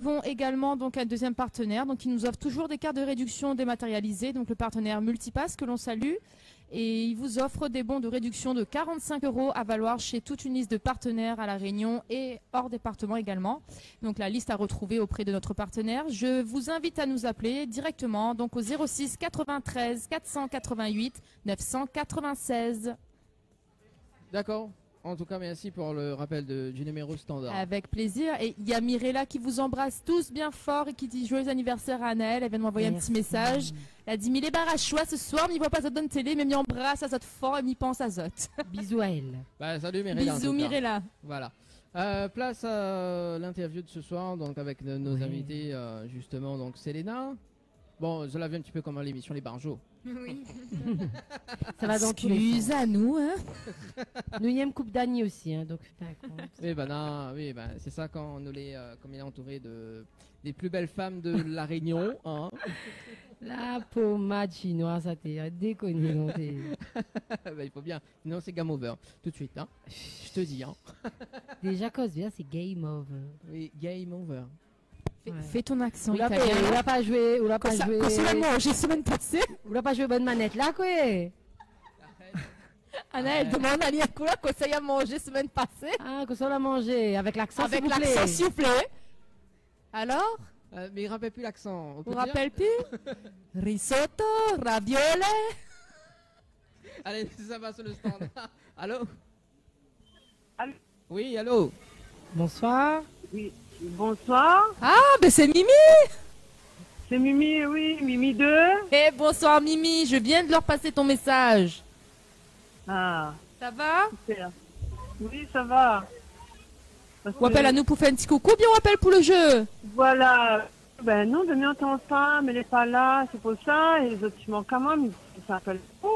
Nous avons également donc un deuxième partenaire, donc il nous offre toujours des cartes de réduction dématérialisées, donc le partenaire Multipass que l'on salue, et il vous offre des bons de réduction de 45 € à valoir chez toute une liste de partenaires à La Réunion et hors département également. Donc la liste à retrouver auprès de notre partenaire. Je vous invite à nous appeler directement donc au 06 93 488 996. D'accord. En tout cas, merci pour le rappel du numéro standard. Avec plaisir. Et il y a Mirella qui vous embrasse tous bien fort et qui dit joyeux anniversaire à Anaël. Elle vient de m'envoyer un petit message. Elle a dit Mille barres à choix ce soir, mais il voit pas ça donne télé, mais m'y embrasse à Zot fort et m'y pense à Zot. Bisous à elle. Bah, salut Mirella. Bisous Mirella. Voilà. Place à l'interview de ce soir, donc avec nos invités, justement, donc Selena. Bon, je la vu un petit peu comme à l'émission Les Barjots. Oui. Ça va dans tous les Excuse à nous, hein. Nous y aime coupe d'Annie aussi, hein, donc. Oui, bah non, oui, bah, c'est ça quand on est, comme il est entouré des plus belles femmes de La Réunion, hein. La pommade chinoise, ça t'est déconné, non t'es. Bah, il faut bien. Non, c'est game over. Tout de suite, hein. Je te dis, hein. Déjà, cause bien, c'est game over. Oui, game over. Fais ton accent On l'a italien. pas joué, on l'a pas joué. Quand c'est la mangé semaine passée. On l'a pas joué bonne manette là, quoi. Anna, elle demande à Nicolas quoi ça y a mangé semaine passée. Ah, que ça l'a mangé avec l'accent. Avec l'accent, s'il vous plaît. Alors? Mais il ne rappelle plus l'accent. Vous rappelle plus? Risotto, ravioli. Allez, ça va sur le stand. Allô? Allô? Oui, allô? Bonsoir. Oui, bonsoir. Ah, ben c'est Mimi. C'est Mimi, oui, Mimi 2. Eh, bonsoir Mimi, je viens de leur passer ton message. Ah. Ça va? Super. Oui, ça va. Ou appelle à nous pour faire un petit coucou, bien on appelle pour le jeu. Voilà. Ben non, de mieux entendre femme, elle n'est pas là, c'est pour ça. Et les autres, ils manquent quand même, ils s'appellent pas.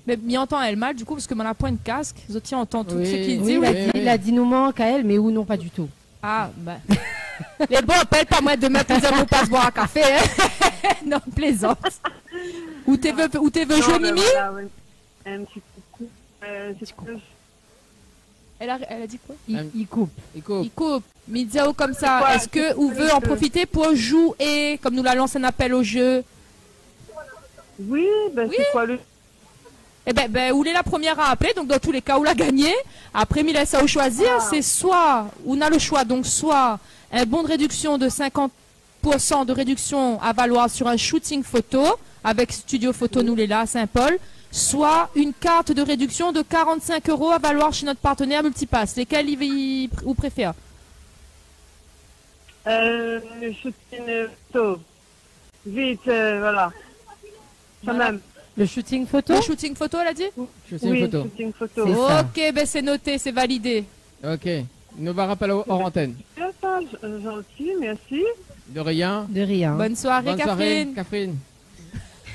Mais m'y entend elle mal du coup parce que dans la pointe casque, les autres entend tout ce qu'il oui, dit. il a dit nous manque à elle, mais où non pas du tout. Ah bah. Les bons appellent pas moi demain pour dire qu'on passe boire un café. Hein. Non, plaisante. Où t'es veux jouer Mimi? Voilà, ouais. Un petit coucou. C'est cool. Elle a dit quoi? Il coupe. Il coupe. Il coupe. Midiao comme ça. Est-ce que ou veut en profiter pour jouer comme nous la lance un appel au jeu? Oui, ben oui. C'est quoi le... Eh ben, où est la première à appeler, donc dans tous les cas, où l'a gagné. Après, il laisse à choisir, c'est soit, on a le choix, donc soit un bon de réduction de 50% de réduction à valoir sur un shooting photo, avec Studio Photo nous là à Saint-Paul, soit une carte de réduction de 45 € à valoir chez notre partenaire Multipass. Lesquels vous préférez? Le shooting photo. Vite, voilà. Quand même. Le shooting photo? Le shooting photo, elle a dit? Oui, photo. Shooting photo. Ok, ben c'est noté, c'est validé. Ok. Nous va rappeler hors antenne. Gentil, merci. De rien. De rien. Bonne soirée, Catherine. Catherine.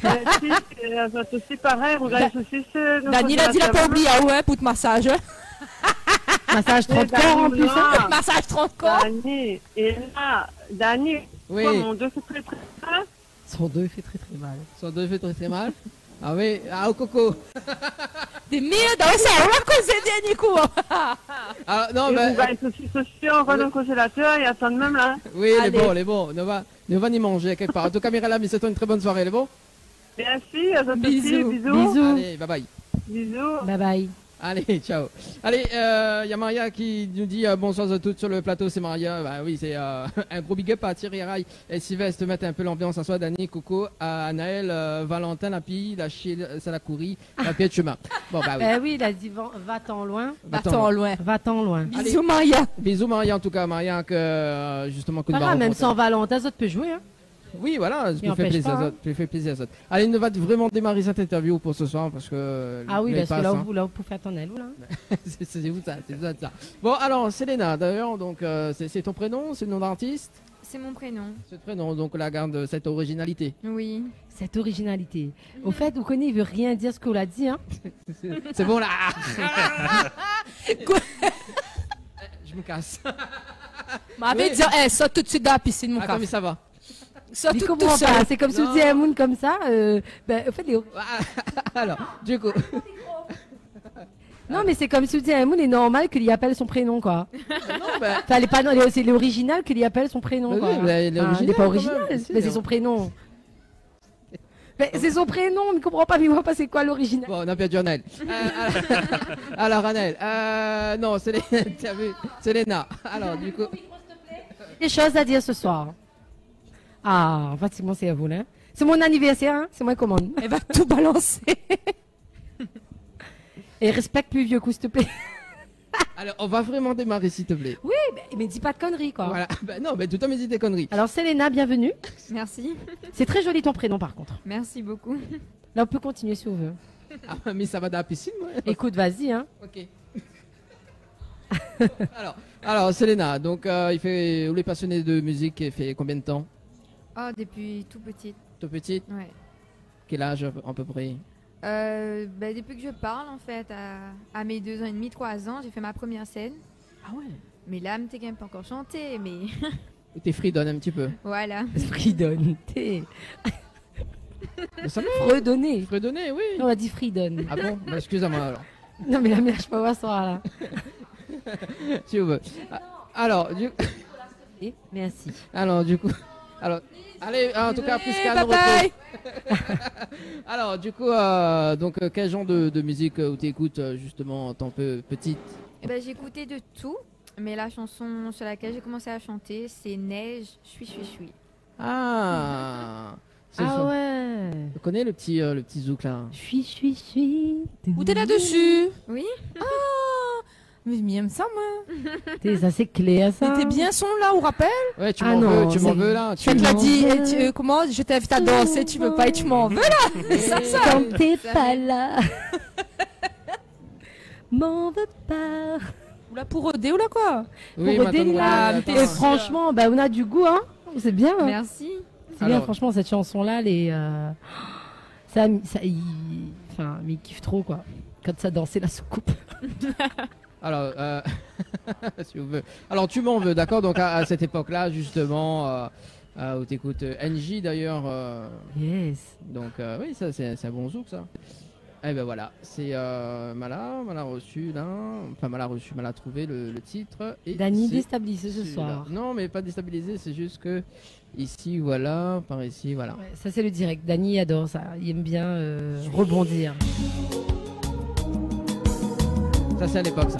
Merci, aussi pareil, regardez ceci. Dani a dit la pas oublié, ouais, pour le massage. Massage 30 corps en plus. Hein. Massage 30 corps. Dani, et là, Dani, oui. Quoi, mon deux fait très très mal. Son deux fait très très mal. Son deux fait très très mal. Ah oui, ah au coco. Des merdes, ça on va causer des Nico. Ah non, mais. On va on va dans le congélateur et attendre même là. Oui, les bons. Nous va y manger quelque part. En tout cas, Mirella, mais c'est une très bonne soirée, les bons. Merci, à toi bisous. Aussi, bisous. Allez, bye bye. Bisous. Bye bye. Allez, ciao. Allez, y a Maria qui nous dit bonsoir à toutes sur le plateau, c'est Maria. Bah oui, c'est un gros big up à Thierry Rail et Sylvestre, mettre un peu l'ambiance à soi, Dani, Coco, à Anaël, Valentin, la pille, la Chile, Salacourie, la pied de chemin. Bon, bah oui. Oui, il a dit va-t'en loin. Va-t'en loin. Va-t'en loin. Bisous Maria. Bisous Maria en tout cas, Maria, que justement que nous même sans Valentin, ça peut jouer, hein. Oui, voilà, ça fait plaisir à ça. Allez, on va vraiment démarrer cette interview pour ce soir parce que. Ah oui, parce que là, vous pouvez faire ton aile, là. C'est vous ça, c'est ça. Bon, alors, Selena, d'ailleurs, donc, c'est ton prénom, c'est le nom d'artiste? C'est mon prénom. C'est le prénom, donc la garde cette originalité. Oui. Cette originalité. Au fait, vous connaissez, il veut rien dire ce qu'on a dit, hein. C'est bon là. Quoi? Je me casse. M'avait dit, saute tout de suite dans la piscine, mon café. Mais ça va. C'est comme si vous disiez un monde comme ça. Au fait, alors, du coup. Non, mais c'est comme si tu dis, Moon est normal qu'il y appelle son prénom, quoi. Non, bah, Enfin, elle est pas, non, c'est l'original qu'il y appelle son prénom, bah quoi. oui, mais elle est Enfin, originale, il est pas quand original, même, mais c'est sûr. son prénom. Mais c'est son prénom, mais il comprend pas, mais il voit pas c'est quoi l'original. Bon, on a perdu Anaël. Alors, Anaël, non, c'est t'as vu, c'est Léna. Alors, du coup, Des choses à dire ce soir. Ah, pratiquement c'est à vous, là. C'est mon anniversaire, hein. C'est moi qui commande. Elle va tout balancer. Et respecte plus vieux coup, s'il te plaît. alors, on va vraiment démarrer, s'il te plaît. Oui, mais dis pas de conneries, quoi. Voilà. Bah, non, mais tout le temps, mais dis des conneries. Alors, Selena, bienvenue. Merci, C'est très joli ton prénom, par contre. merci beaucoup. Là, on peut continuer si on veut. Ah, mais ça va dans la piscine, moi. Écoute, vas-y, hein. Ok. alors, Selena, donc, vous êtes passionné de musique, il fait combien de temps? Oh, depuis tout petit, Tout petite? ouais. Quel âge, à peu près? Depuis que je parle, en fait, à mes 2 ans et demi, 3 ans, j'ai fait ma première scène. Ah ouais. Mais là, t'es quand même pas encore chanté, mais T'es fredonne un petit peu. voilà. Freedon. Ça va, Redonner. fredonner, oui. On a dit Freedon. Ah bon? Bah, excuse-moi alors. Non, mais la mère, je peux voir ça, là. Si vous veux. Alors, Et merci. du coup. Alors, allez, en tout cas, Prisca nous bye bye. retrouve. Alors, du coup, quel genre de musique où t'écoutes justement en tant que petite? Eh ben, j'ai écouté de tout, mais la chanson sur laquelle j'ai commencé à chanter, c'est Neige, suis. Ah. C'est Ah ça. ouais. Tu connais le petit zouk là? Suis. Où t'es là-dessus? Oui. Mais j'aime ça, moi. Ça, c'est clair, ça. T'es bien son là, au rappel? Ouais, tu Ah m'en veux, non, tu m'en c'est- veux là. Tu te l'as m'en dit, veux. et comment? Je t'invite à danser, tu veux pas et tu m'en veux là? Ça. Quand t'es Ça pas va. là. M'en veux pas. Ou là pour aider ou là quoi? Oui, Pour aider Madame là. Rodin, Et attends. franchement, bah, on a du goût, hein. C'est bien. Hein. Merci. C'est bien, Alors. franchement, cette chanson-là, enfin, mais il kiffe trop, quoi. Quand ça dansait la soucoupe. Alors, si vous voulez. Alors, tu m'en veux, d'accord? Donc, à cette époque-là, justement, où t'écoutes NJ d'ailleurs. Yes. Donc, oui, ça, c'est un bon zouk, ça. Eh ben voilà, c'est Mala reçu là. Enfin, Mala trouvé le titre. Et Dany c'est déstabilisé ce celui-là. soir. Non, mais pas déstabilisé, c'est juste que ici, voilà, par ici, voilà. Ouais, ça, c'est le direct. Dany adore ça. Il aime bien rebondir. Ça, c'est à l'époque, ça.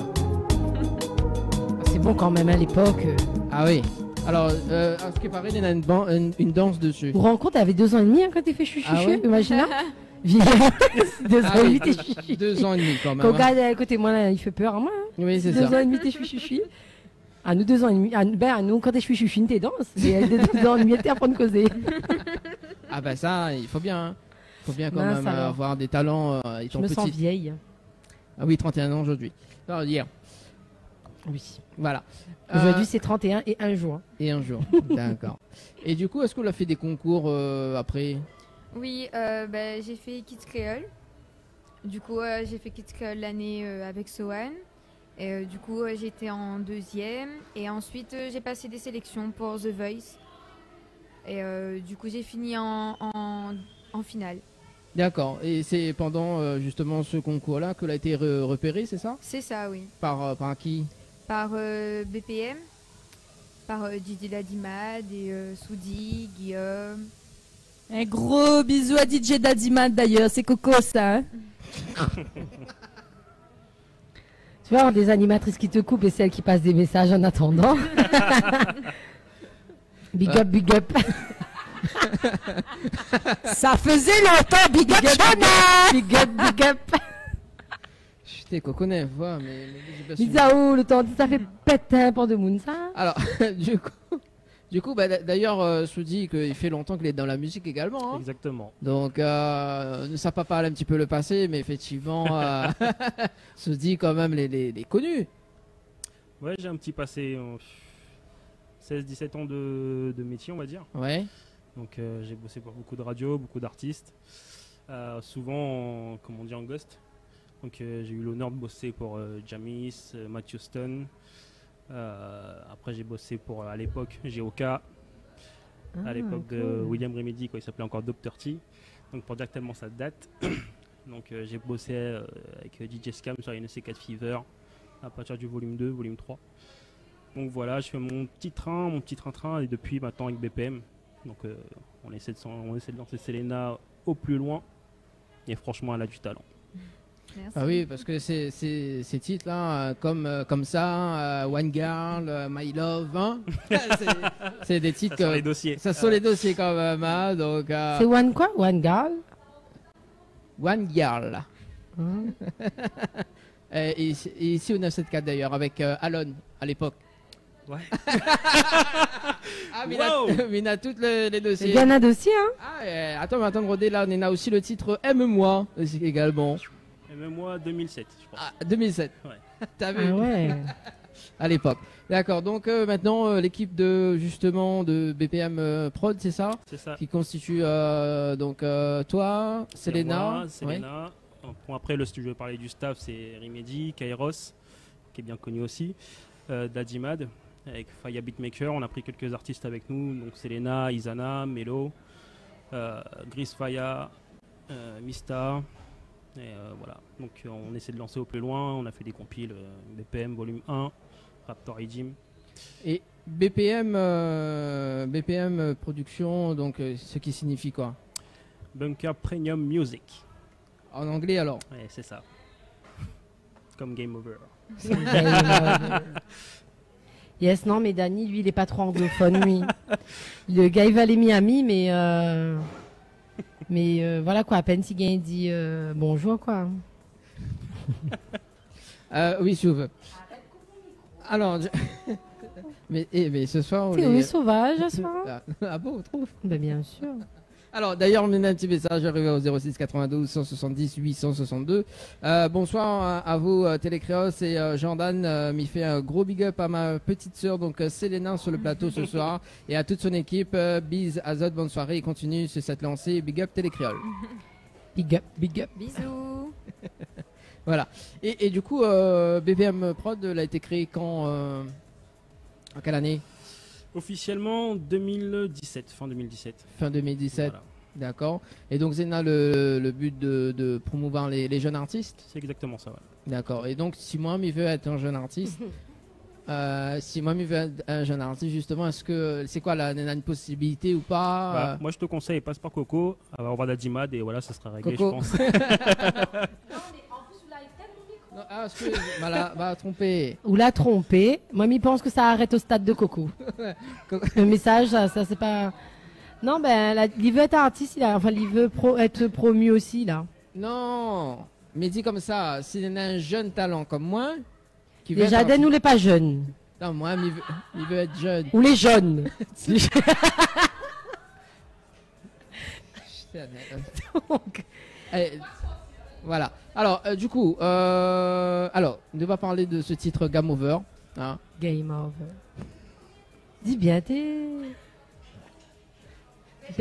C'est bon quand même à l'époque. Ah oui. Alors, à ce qui paraît, il y a une danse dessus. Vous vous rendez compte, elle avait 2 ans et demi hein, quand t'es fait chuchu. Ah ouais Imagine là. Vieille. 2 ans Ah et oui, demi, t'es chuchu. 2 ans et demi quand même. Quand hein. regarde à côté de moi, là, il fait peur à moi. Hein. Oui, c'est 2 ça. ans et demi, t'es chuchu. À nous 2 ans et demi. À nous, quand t'es chuchu, t'es danse. Et elle, 2 ans et demi, elle t'est à prendre causer. Ah bah ça, il faut bien. Hein. Il faut bien quand Mince même alors. avoir des talents Je étant me sens petit. vieille. Ah oui, 31 ans aujourd'hui. Non, hier. Oui. Voilà. Aujourd'hui, c'est 31 et un jour. Et un jour. D'accord. Et du coup, est-ce qu'on a fait des concours après? Oui, j'ai fait Kids Créole. Du coup, j'ai fait Kids Créole l'année avec Sohan. Et du coup, j'étais en 2e. Et ensuite, j'ai passé des sélections pour The Voice. Et du coup, j'ai fini en finale. D'accord. Et c'est pendant justement ce concours-là que l'a été repéré, c'est ça? C'est ça, oui. Par qui? Par BPM, par Didier Ladimad et Soudi, Guillaume. Un gros bisou à DJ Dadiman d'ailleurs, c'est Coco ça. Hein. Tu vois, des animatrices qui te coupent et celles qui passent des messages en attendant. Big up. Ça faisait longtemps, big up Shana. Big up. Je te connais, vois, mais j'ai pas su. Misao, le temps, ça fait péter pour de moon, ça. Alors, du coup, bah, d'ailleurs, Soudi, qu'il fait longtemps qu'il est dans la musique également. Hein. Exactement. Donc, ça peut parler un petit peu le passé, mais effectivement, Soudi, quand même, les connus. Ouais, j'ai un petit passé, 16-17 ans de métier, on va dire. Ouais. Donc, j'ai bossé pour beaucoup de radios, beaucoup d'artistes. Souvent, comme on dit en ghost. Donc, j'ai eu l'honneur de bosser pour Jamis, Matthew Stone. Après, j'ai bossé pour, à l'époque, GOK. À l'époque de William Remedy, quand il s'appelait encore Dr. T. Donc, pour dire que tellement ça date. Donc j'ai bossé avec DJ Scam sur NEC 4 Fever à partir du volume 2, volume 3. Donc voilà, je fais mon petit train et depuis maintenant avec BPM. Donc on essaie de lancer Selena au plus loin et franchement elle a du talent. Merci. Ah oui, parce que ces titres-là, comme ça, One Girl, My Love, hein, c'est des titres Ça sort les dossiers. ça sont les dossiers quand même. Hein, donc, C'est One quoi? One Girl? One Girl. Hein? Et ici au 974 d'ailleurs, avec Alon à l'époque. Ouais. Ah, mais Wow. il a toutes les dossiers. Il y en a dossier, hein? Ah, attends, Rodé, là, on a aussi le titre Aime-moi aussi, également. Et même moi 2007 je pense. Ah, 2007. Ouais. T'as vu? Ah ouais. À l'époque. D'accord, donc maintenant, l'équipe de BPM Prod, c'est ça? C'est ça. Qui constitue donc toi, C'est Selena. moi, Selena. Bon, après, je vais parler du staff, c'est Remedy, Kairos, qui est bien connu aussi, Dadimad, avec Faya Beatmaker. On a pris quelques artistes avec nous, donc Selena, Isana, Melo, Gris Faya, Mista. Et voilà, donc on essaie de lancer au plus loin. On a fait des compiles BPM volume 1, Raptor Regime. Et BPM Production, donc ce qui signifie quoi? Bunker Premium Music. En anglais alors? Ouais, c'est ça. Comme Game Over. Yes, non, mais Danny, lui, il est pas trop anglophone, lui. Le gars, il va aller Miami, mais voilà quoi, à peine si il dit bonjour, quoi. Oui, si vous veux. Alors, mais ce soir... T'es oui, sauvage, ce soir? Ah bon, trouve? Ben, bien sûr. Alors, d'ailleurs, on a un petit message arrivé au 06 92 170 862. Bonsoir à vous, Télécréos et Jordan. M'y fait un gros big up à ma petite sœur, donc Selena, sur le plateau ce soir, et à toute son équipe. Bise, Azot, bonne soirée. Et continue sur cette lancée. Big up, Télécréole. Big up, big up. Bisous. Voilà. Et du coup, BPM Prod, elle a été créée quand en quelle année? Officiellement 2017, fin 2017. Fin 2017. Voilà. D'accord. Et donc, Zena, le but de promouvoir les jeunes artistes? C'est exactement ça, ouais. D'accord. Et donc, si moi, m'y veux être un jeune artiste, justement, est-ce que c'est quoi une possibilité ou pas? Bah, moi, je te conseille, passe par Coco, on va Dadimad et voilà, ça sera réglé, Coco. je pense. Non, ah, excuse, m'a trompé. Ou la tromper. Moi, il pense que ça arrête au stade de Coco. Le message, ça c'est pas. Non, ben, il veut être artiste, il veut être promu aussi, là. Non, mais dis comme ça, s'il y a un jeune talent comme moi, qui veut Déjà, être donne-nous les pas jeunes. non, moi, il veut être jeune. Ou les jeunes. Donc, Allez, voilà. Alors, du coup, on va parler de ce titre Game Over. Hein. Game over. Dis bien,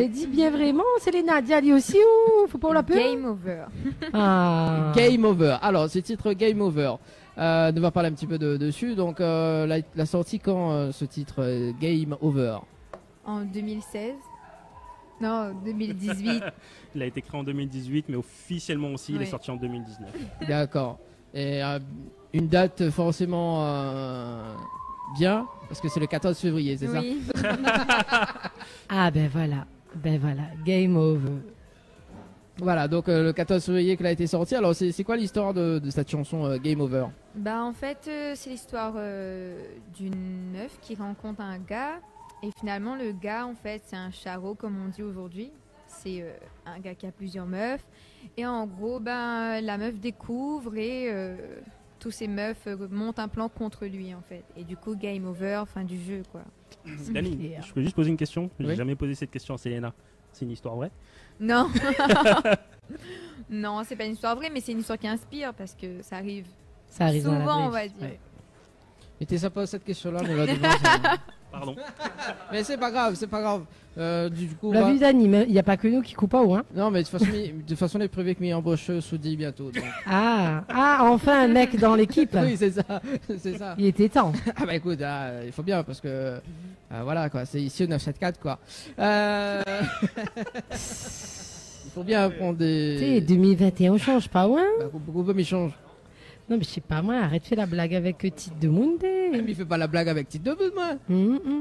dis bien vraiment, Selena Diali aussi ou faut pas la peur? Game over. Ah. Game Over. Alors, ce titre Game Over, on va parler un petit peu dessus. Donc, la sortie quand ce titre Game Over? En 2016. Non, 2018. Il a été créé en 2018, mais officiellement aussi, il est Oui. sorti en 2019. D'accord. Et une date forcément bien, parce que c'est le 14 février, c'est Oui. Ah ben voilà, game over. ça? Voilà, donc le 14 février qu'elle a été sortie. Alors, c'est quoi l'histoire de cette chanson Game Over? Bah en fait, c'est l'histoire d'une meuf qui rencontre un gars. Et finalement, le gars, en fait, c'est un charreau, comme on dit aujourd'hui. C'est un gars qui a plusieurs meufs. Et en gros, ben, la meuf découvre et tous ces meufs montent un plan contre lui, en fait. Et du coup, game over, fin du jeu, quoi. Dani, je peux juste poser une question? J'ai Oui. jamais posé cette question à Selena. C'est une histoire vraie? Non. Non, c'est pas une histoire vraie, mais c'est une histoire qui inspire parce que ça arrive Ça arrive dans la souvent, vraie on va vie. dire. Ouais. Mais t'es sympa cette question-là, mais là, devant, Pardon. mais c'est pas grave, c'est pas grave. Du coup, Vous l'avez vu, Dani, il n'y a pas que nous qui coupons, hein. non, mais de toute façon, les privés qui m'y embauchent se dit bientôt. Donc. Ah, enfin un mec dans l'équipe. Oui, c'est ça, c'est ça. Il était temps. Ah bah écoute, il faut bien parce que voilà quoi, c'est ici au 974 quoi. Faut bien apprendre Tu sais, des... 2021, on change pas, ouais. Bah, beaucoup m'y change. Non, mais je sais pas, moi, arrête de faire la blague avec Tite de Monde. Mais il fait pas la blague avec Tite de Monde, moi.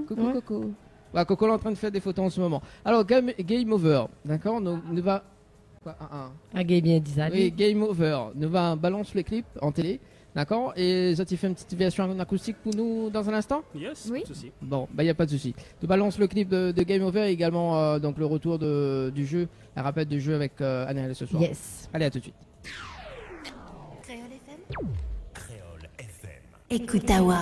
Coucou, Ouais. Coco. Ouais, Coco est en train de faire des photos en ce moment. Alors, game over. D'accord, nous va... Quoi, Ah, gay bien dit ça. Oui, game over. Nous va balance les clips en télé. D'accord. Et ça, tu fais une petite version en acoustique pour nous dans un instant? Yes, Oui. pas de souci. Bon, bah, il n'y a pas de souci. Tu balances le clip de Game Over et également donc le retour du jeu, la rappel du jeu avec Anaël ce soir. Yes. Allez, à tout de suite. Créole FM. Écoute Awa.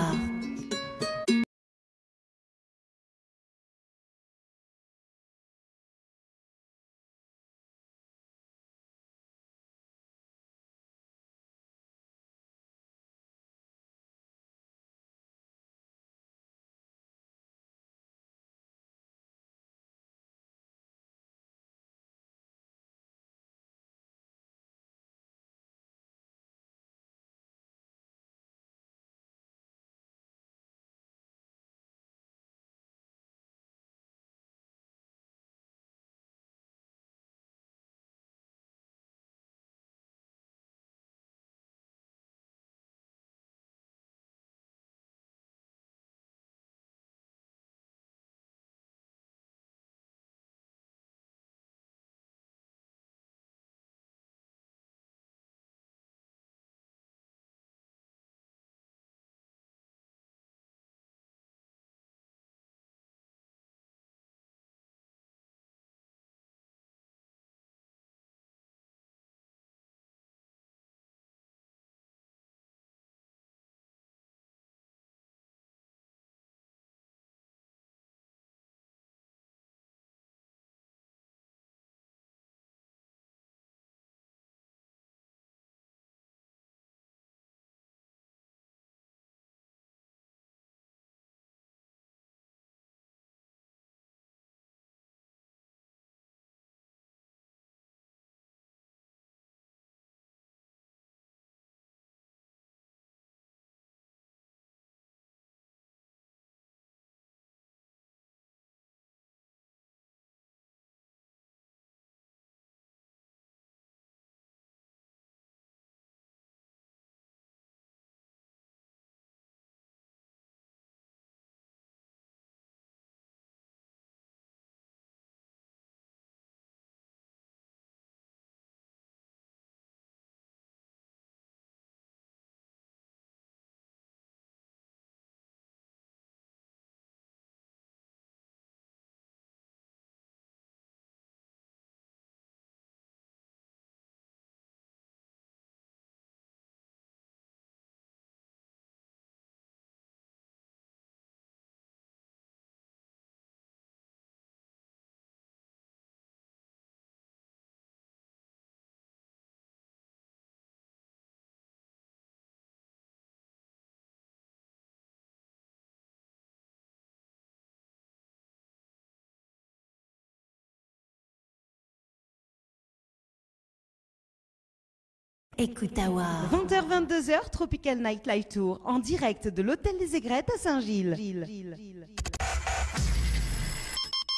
Écoute Awa. 20h-22h, Tropical Night Live Tour, en direct de l'Hôtel des Aigrettes à Saint-Gilles.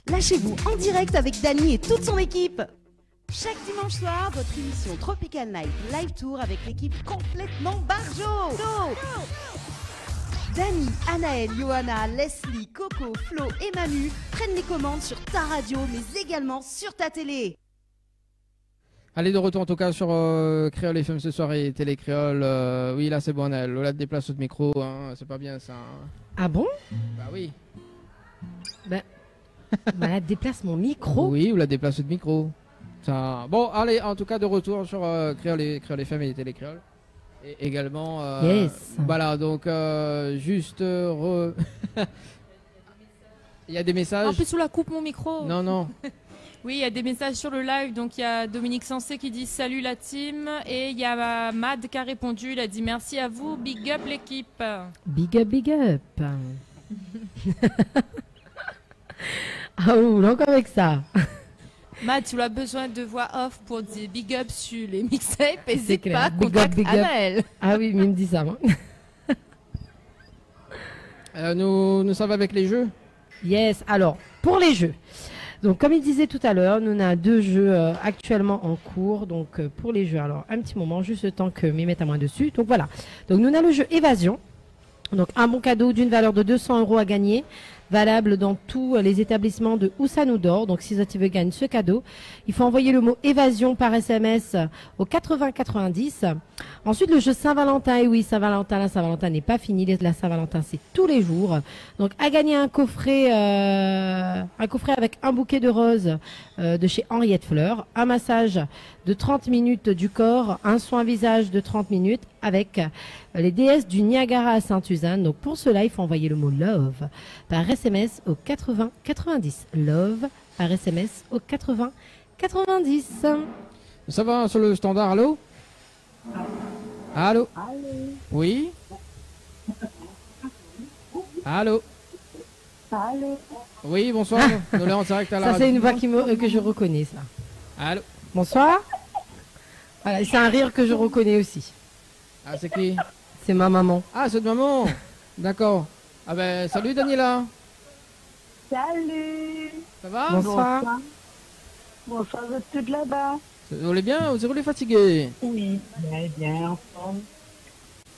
Lâchez-vous en direct avec Dany et toute son équipe. Chaque dimanche soir, votre émission Tropical Night Live Tour avec l'équipe complètement barjo. Dany, Anaël, Johanna, Leslie, Coco, Flo et Manu prennent les commandes sur ta radio, mais également sur ta télé. Allez, de retour en tout cas sur Créole FM ce soir et Télé Créole. Oui, là c'est bon, Anaël. Lola te déplace au micro, hein, c'est pas bien ça. Hein. Ah bon? Bah oui. Voilà, déplace mon micro. Oui, ou la déplace au micro. Ça... Bon, allez, en tout cas de retour sur Créole FM et Télé Créole. Et également... Yes. Voilà, donc juste... Il y a des messages. En plus, sous la coupe mon micro. Non. Oui, il y a des messages sur le live. Donc, il y a Dominique Sensé qui dit salut la team. Et il y a Mad qui a répondu. Il a dit merci à vous. Big up l'équipe. Big up, big up. Ah ouh, encore avec ça. Mad, tu as besoin de voix off pour dire big up sur les mixtapes. C'est N'hésite clair. pas, Big up, contact big up. Anaël. Ah oui, mais il me dit ça. Moi. Nous sommes avec les jeux. Yes, alors, pour les jeux. Donc, comme il disait tout à l'heure, nous on a 2 jeux actuellement en cours. Donc, pour les jeux, alors un petit moment, juste le temps que m'y mette à moi dessus. Donc, voilà. Donc, nous on a le jeu Évasion. Donc, un bon cadeau d'une valeur de 200 € à gagner, valable dans tous les établissements de Oussanoudor. Donc, si tu veux gagner ce cadeau, il faut envoyer le mot évasion par SMS au 80 90. Ensuite, le jeu Saint-Valentin. Et oui, Saint-Valentin, la Saint-Valentin n'est pas finie. La Saint-Valentin, c'est tous les jours. Donc, à gagner un coffret avec un bouquet de roses de chez Henriette Fleur, un massage de 30 minutes du corps, un soin visage de 30 minutes avec les déesses du Niagara à Sainte-Suzanne. Donc, pour cela, il faut envoyer le mot love par SMS au 80 90. Love par SMS au 80 90. Ça va sur le standard, allô? Allô? Oui? Allô? Allô? Oui, bonsoir. Nous l'avons en direct à la Ça, radio. c'est une voix que je reconnais, ça. Allô? Bonsoir. Voilà, c'est un rire que je reconnais aussi. Ah, c'est qui? C'est ma maman. Ah, c'est de maman. D'accord. Ah ben, salut Daniela. Salut. Ça va? Bonsoir. Bonsoir, vous êtes toutes là-bas? Vous allez bien? Vous êtes fatigué? Oui, bien, en forme.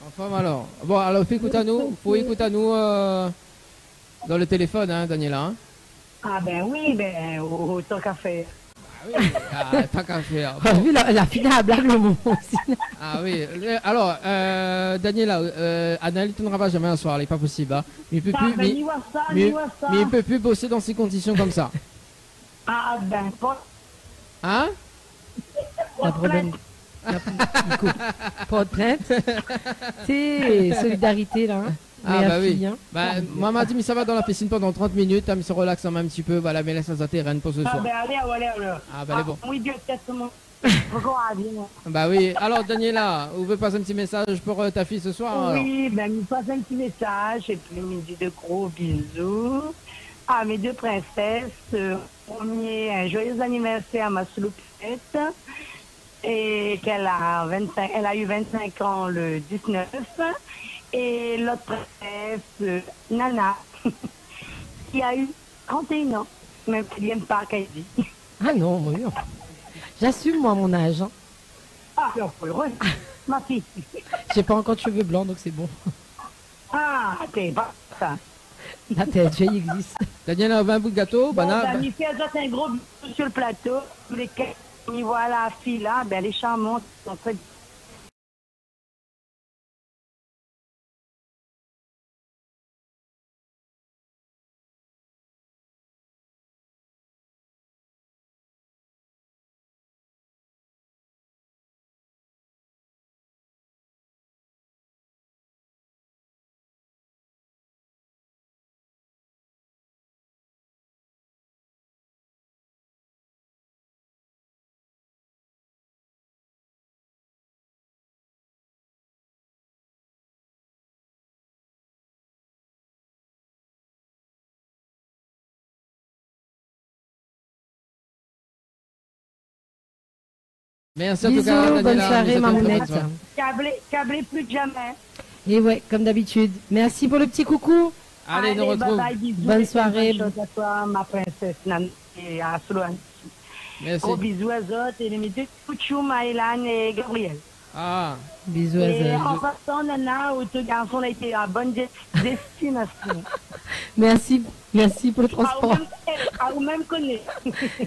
En forme alors. Bon, alors écoute à nous. Faut écouter à nous dans le téléphone, hein, Daniela. Hein? Ah ben oui, autant qu'à faire. Ah oui, pas qu'à faire. J'ai vu la fille à blague le moment aussi. Ah oui. Alors, Daniela, Anaël ne tournera pas jamais un soir, c'est pas possible. Hein. Il peut plus, mais il peut plus bosser dans ces conditions comme ça. Ah ben, Hein? Pas de problème. Pas de plainte. C'est solidarité là. Hein. Ah Mais bah oui. fille, hein. Bah, moi m'a dit mais ça va dans la piscine pendant 30 minutes, elle se relaxe un petit peu, voilà, mais laisse ça terrain pour ce soir. Ah ben allez. Ah bah allez bon. Oui, Dieu, peut-être mon... Bah oui, alors Daniela, vous voulez passer un petit message pour ta fille ce soir? Oui, ben il me passe un petit message et puis il me dit de gros bisous à mes 2 princesses. Premier, un joyeux anniversaire à ma sloupette et qu'elle a 25, elle a eu 25 ans le 19. Et l'autre princesse, Nana, qui a eu 31 ans, même qu'elle n'aime pas qu'elle dit. Ah non, moi non. J'assume moi mon âge. Hein. Ah, c'est heureux, ma fille. J'ai pas encore de cheveux blancs donc c'est bon. Ah, t'es pas ça. La tête vieille existe. Daniela, 20 bouts de gâteau, banane. Bon, ben, fait un gros bisou sur le plateau. Tous les cas, on y voit la fille là, ben, elle est charmante. En fait, Merci en tout Bisous, cas, Daniela. bonne soirée, mamounette. câblé plus que jamais. Et ouais, comme d'habitude. Merci pour le petit coucou. Allez, nous retrouve. Bye bye, bisous. Bonne soirée. Bonne chose à toi, ma princesse Nana et à Sloane. Merci. Gros bisous à Zot et les 2 Couchou, Maëlan et Gabriel. Ah. Bisous à Et Zaz. en passant, Nana, au tout garçon, a été à bonne destination. Merci pour le transport. À vous-même connaît.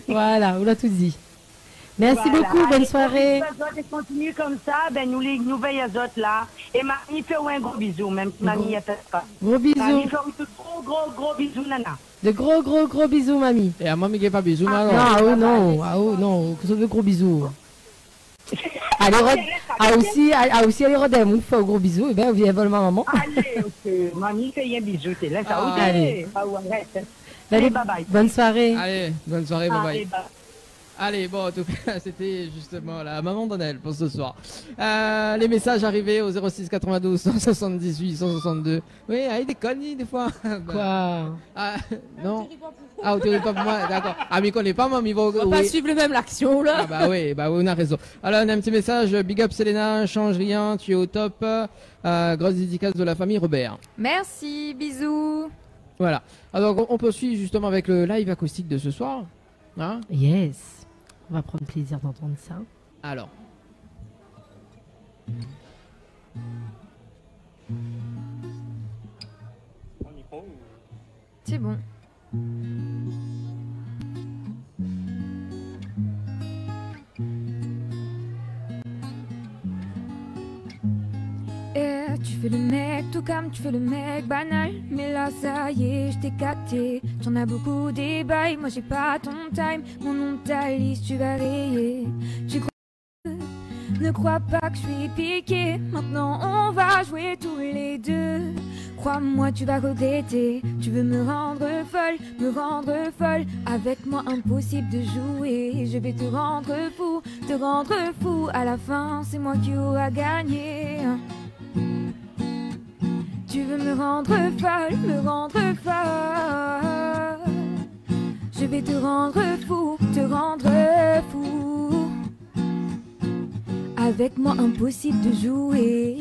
Voilà, on l'a tout dit. Merci Voilà. beaucoup, bonne Allez, soirée. gros bisous à Zot et continue comme ça, ben nous les nouvelles à Zot là. Et Mamie fait un gros bisou, même si Mamie n'y a peut-être pas. Gros bisous. Mamie fait un gros bisous, Nana. De gros bisous, mamie. Et à moi, mais pas bisous, Non, alors. ah oh non, que ce de gros bisous. Aussi, allez, Rodem, on fait un gros bisou, et bien, vous vole ma maman. Allez, ok. Mamie fait un bisou, t'es là, ça Ah, allez. arrête. Allez, bye bye. bonne soirée. Allez, bonne soirée, bye bye. Allez, bye. Allez, bon, en tout cas, c'était justement la maman d'Annelle pour ce soir. Les messages arrivés au 06 92 178 162. Oui, il déconne des fois. Quoi? Ah, non. Ah, au théorie pas pour moi, d'accord. Ah, mais connaît pas, moi, mais On va pas suivre le même l'action là. Ah, bah oui, on a raison. Alors, on a un petit message. Big up Selena, change rien, tu es au top. Grosse dédicace de la famille Robert. Merci, bisous. Voilà. Alors, on poursuit justement avec le live acoustique de ce soir. Hein? Yes. On va prendre plaisir d'entendre ça. Alors. C'est bon. Tu fais le mec tout comme tu fais le mec banal. Mais là ça y est, je t'ai capté. J'en as beaucoup des bails, moi j'ai pas ton time. Mon nom de ta liste, tu vas rayer. Tu crois que... Ne crois pas que je suis piqué. Maintenant on va jouer tous les deux. Crois-moi, tu vas regretter. Tu veux me rendre folle. Avec moi, impossible de jouer. Je vais te rendre fou. À la fin, c'est moi qui aurai gagné. Tu veux me rendre folle. Je vais te rendre fou. Avec moi, impossible de jouer.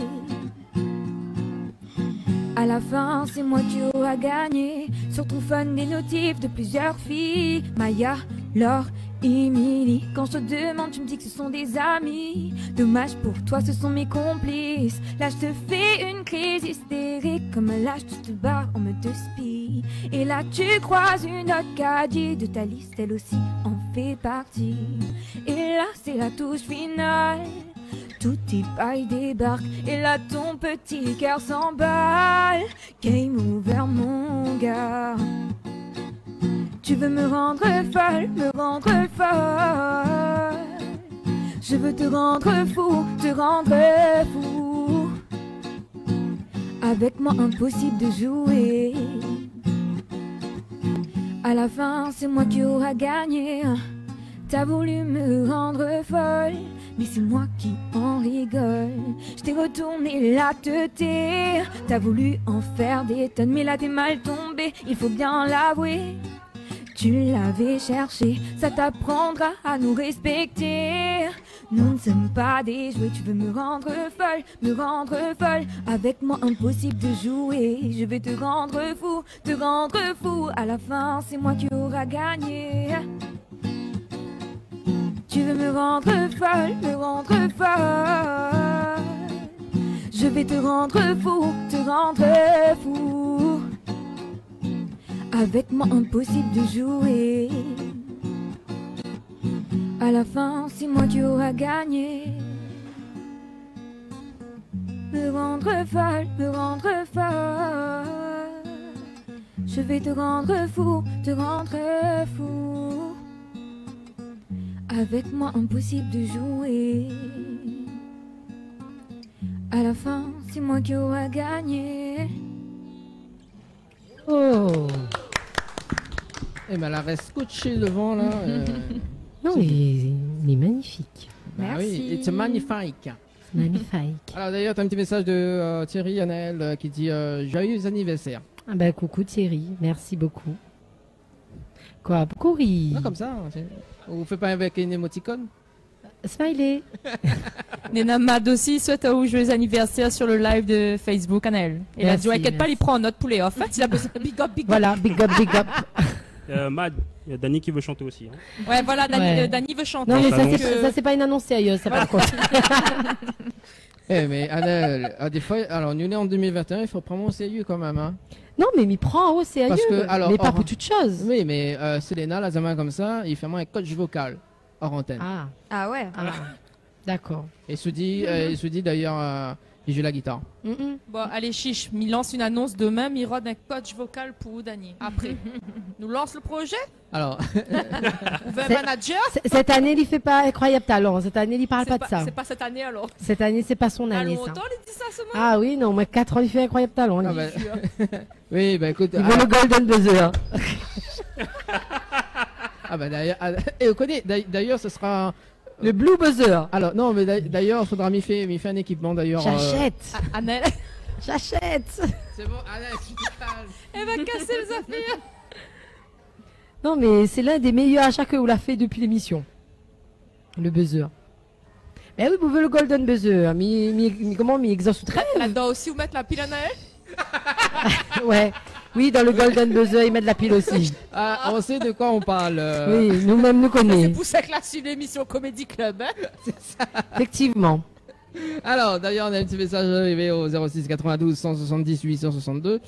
À la fin, c'est moi qui aurai gagné. Sur ton phone, des notifs de plusieurs filles. Maya, Laure, Emily. Quand je te demande, tu me dis que ce sont des amis. Dommage pour toi, ce sont mes complices. Là, je te fais une crise hystérique. Comme un lâche, tu te barres en mode de spi. Et là, tu croises une autre caddie. De ta liste, elle aussi en fait partie. Et là, c'est la touche finale. Tous tes bails débarquent. Et là, ton petit cœur s'emballe. Game over, mon gars. Tu veux me rendre folle. Je veux te rendre fou. Avec moi, impossible de jouer. À la fin, c'est moi qui aurai gagné. T'as voulu me rendre folle, mais c'est moi qui en rigole. Je t'ai retourné la teuté. T'as voulu en faire des tonnes, mais là t'es mal tombé, il faut bien l'avouer. Tu l'avais cherché, ça t'apprendra à nous respecter. Nous ne sommes pas des jouets, tu veux me rendre folle. Avec moi, impossible de jouer. Je vais te rendre fou. À la fin, c'est moi qui aurai gagné. Tu veux me rendre folle. Je vais te rendre fou. Avec moi, impossible de jouer. À la fin, c'est moi qui aurai gagné. Me rendre folle. Je vais te rendre fou. Avec moi, impossible de jouer. À la fin, c'est moi qui aurai gagné. Oh. Eh ben, la reste scotchée devant, là. Non, il est magnifique. Bah Merci. oui, it's magnifique. Magnifique. Alors d'ailleurs, tu as un petit message de Thierry Anaël qui dit joyeux anniversaire. Ah bah, coucou Thierry, merci beaucoup. Quoi, courir? Comme ça, vous faites pas avec une émoticône? Smiley. Nena Mad aussi souhaite un joyeux anniversaire sur le live de Facebook, Anaël. Et il a dit, inquiète pas, il prend notre poulet. En fait, il a besoin de big up. Voilà, big up. Mad, il y a Dani qui veut chanter aussi. Hein. Ouais, voilà, Dani, Ouais. Dani veut chanter. Non, mais Annonce. ça c'est pas une annonce sérieuse, ça par contre. Mais Anaël, des fois, alors nous on est en 2021, il faut prendre au sérieux quand même. Hein. Non, mais m'y prend au sérieux. Parce que, alors, mais pas hors- pour toute chose. Oui, mais Selena, la zaman comme ça, il fait moins un coach vocal hors antenne. Ah ouais. D'accord. Et il se dit d'ailleurs, il joue la guitare. Bon, allez, chiche, il lance une annonce demain, Mirod, un coach vocal pour Dani. Après, nous lance le projet. Alors, On veut un C'est- manager. Cette année, il fait pas incroyable talent. Cette année, il parle pas de ça. C'est pas cette année alors. Cette année, c'est pas son À année, ça. longtemps, il dit ça ce moment. Ah oui, non, mais 4 ans, il fait incroyable talent. Ah lui. bah, oui, bah écoute. Il vaut le Golden Buzzer. D'ailleurs, et on connaît, d'ailleurs, ce sera. Le Blue Buzzer. Alors, non, mais d'ailleurs, il faudra m'y faire un équipement d'ailleurs. J'achète. Annelle, J'achète. C'est bon, Alex, tu te calmes. elle va casser les affaires. Non, mais c'est l'un des meilleurs achats que vous l'a fait depuis l'émission. Le buzzer. Eh oui, vous voulez le Golden Buzzer. Comment, mi exauce très. Elle doit aussi vous mettre la pile à Naël. Ouais. Oui, dans le Golden Buzzer, ils mettent de la pile aussi. Ah, on sait de quoi on parle. Oui, nous-mêmes nous C'est connaissons. pour ça que là, sur l'émission Comedy Club. Hein. Effectivement. Alors, d'ailleurs, on a un petit message arrivé au 06 92 170 862.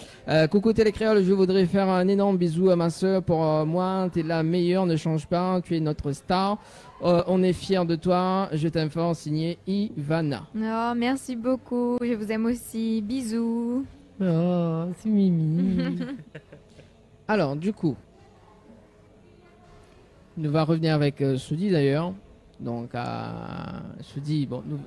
Coucou Télécréole, je voudrais faire un énorme bisou à ma soeur. Pour moi, t'es la meilleure, ne change pas, tu es notre star. On est fiers de toi, je t'aime fort, signé Ivana. Oh, merci beaucoup. Je vous aime aussi. Bisous. Oh, c'est Mimi. Alors, du coup, nous va revenir avec Soudi d'ailleurs. Donc, Soudi, bon, nous...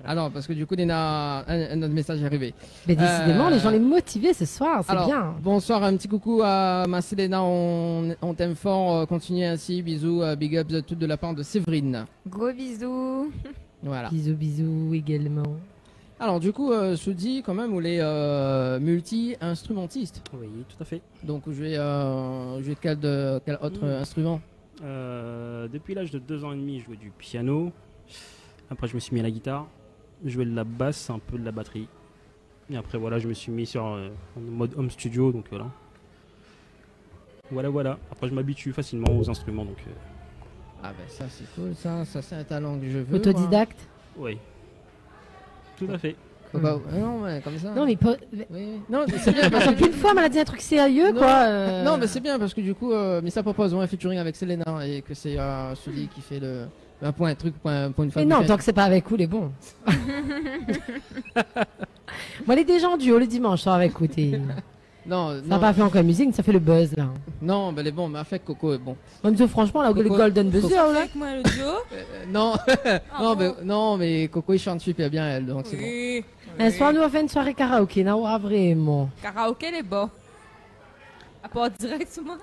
alors, parce que du coup, il y a un autre message arrivé. Mais décidément, les gens les motivés ce soir, c'est bien. Bonsoir, un petit coucou à ma Selena, on t'aime fort, continuez ainsi, bisous, big ups, tout de la part de Séverine. Gros bisous. Voilà. Bisous, bisous également. Alors, du coup, Soudi, quand même, on est multi-instrumentiste. Oui, tout à fait. Donc, je vais quel autre instrument? Depuis l'âge de 2 ans et demi, je jouais du piano. Après, je me suis mis à la guitare. Je jouais de la basse, un peu de la batterie. Et après, voilà, je me suis mis en mode home studio. Donc voilà. Après, je m'habitue facilement aux instruments. Donc, Ah ben ça c'est cool, ça c'est un talent que je veux. Autodidacte. oui, tout à fait. Non mais comme ça. Non mais pas... Oui. Non c'est bien. Parce qu'une fois, elle m'a dit un truc sérieux, Non. quoi. Non mais c'est bien parce que du coup, Missa propose un featuring avec Selena et que c'est celui qui fait pour une fois. Mais non, tant que c'est pas avec vous, les bons. Moi, les déjà en duo le dimanche, ça va écouter. Non, Ça n'a pas fait encore musique, ça fait le buzz là. Non, mais les bons, mais avec Coco est bon. On dit franchement, là, le Golden Buzzer, là. Avec moi le duo. Non, bon. non, mais Coco il chante super bien elle, donc c'est bon. Oui. Un soir, nous, on fait une soirée karaoké, non, vraiment. Karaoké, les bons. À part directement.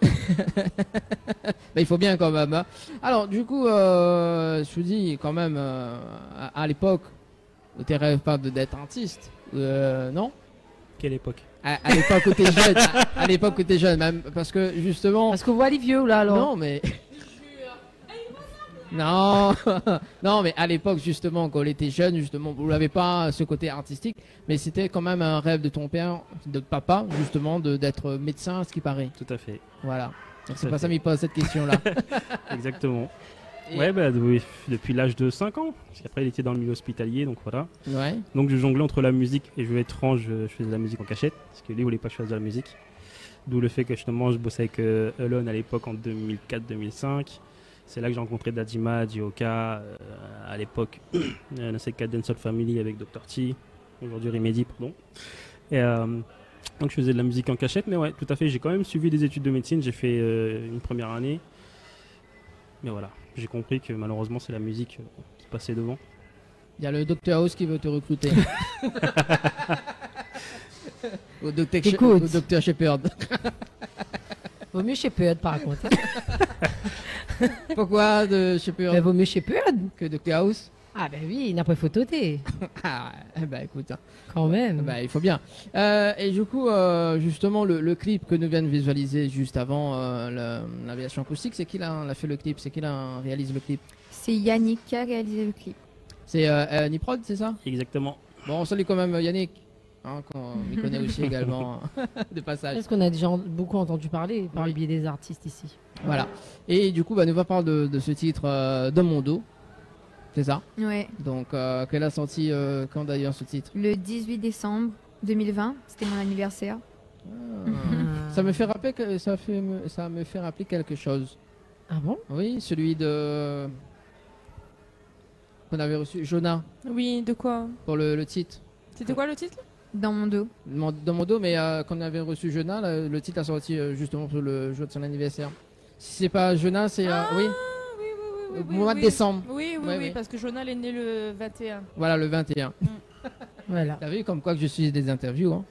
Mais il faut bien quand même. Hein. Alors, du coup, je vous dis quand même, à l'époque, tu rêves pas d'être artiste, non? Quelle époque? À l'époque où t'es jeune, à l'époque où t'es jeune, même parce que justement. Parce qu'on voit les vieux là, alors. Non, mais. Non, non, mais à l'époque justement, quand on était jeune, justement, vous n'avez pas ce côté artistique, mais c'était quand même un rêve de ton père, de papa, justement, d'être médecin, à ce qui paraît. Tout à fait. Voilà. Donc c'est à pas ça fait. qu'il pose cette question-là. Exactement. Et- Ouais, bah, oui, depuis l'âge de 5 ans. Parce qu'après, il était dans le milieu hospitalier, donc voilà. Ouais. Donc je jonglais entre la musique et je vais être franc, je faisais de la musique en cachette. Parce que lui, il voulait pas que je fasse de la musique. D'où le fait que justement, je bossais avec Elon à l'époque en 2004-2005. C'est là que j'ai rencontré Dadima, Dioka, à l'époque, c'est Cadence Family avec Dr. T, aujourd'hui Remedy, pardon. Et donc je faisais de la musique en cachette, mais ouais, tout à fait, j'ai quand même suivi des études de médecine, j'ai fait une première année. Mais voilà, j'ai compris que malheureusement c'est la musique qui passait devant. Il y a le Dr House qui veut te recruter. Au Dr. Écoute. Au Dr Shepherd. Vaut mieux chez Peud, par contre. Pourquoi de Shepherd Mais vaut mieux chez Peud. que Dr House? Ah, ben oui, il n'a pas photo t'es. Ah, bah écoute, hein. Quand même. Bah, il faut bien. Et du coup, justement, le clip que nous venons de visualiser juste avant la version acoustique, c'est qui l'a fait le clip? C'est qui réalise le clip? C'est Yannick qui a réalisé le clip. C'est Niprod, c'est ça? Exactement. Bon, on salue quand même Yannick, hein, qu'on y connaît aussi également de passage. Parce qu'on a déjà beaucoup entendu parler par le biais des artistes ici. Voilà. Et du coup, bah, nous va parler de ce titre Dans mon dos. C'est ça? Ouais. Donc, qu'elle a sorti quand d'ailleurs ce titre? Le 18 décembre 2020, c'était mon anniversaire. Ça me fait rappeler ça me fait rappeler quelque chose. Ah bon? Oui, celui de qu'on avait reçu Jonah Oui, de quoi? pour le titre. C'était quoi le titre? Dans mon dos. Dans mon dos, mais qu'on avait reçu Jonah, le titre a sorti justement pour le jour de son anniversaire. Si c'est pas Jonah, c'est oui. Oui, Au mois de décembre. Oui, Ouais, oui. parce que Jonal est né le 21. Voilà, le 21. Voilà. T'as vu comme quoi que je suis des interviews, hein.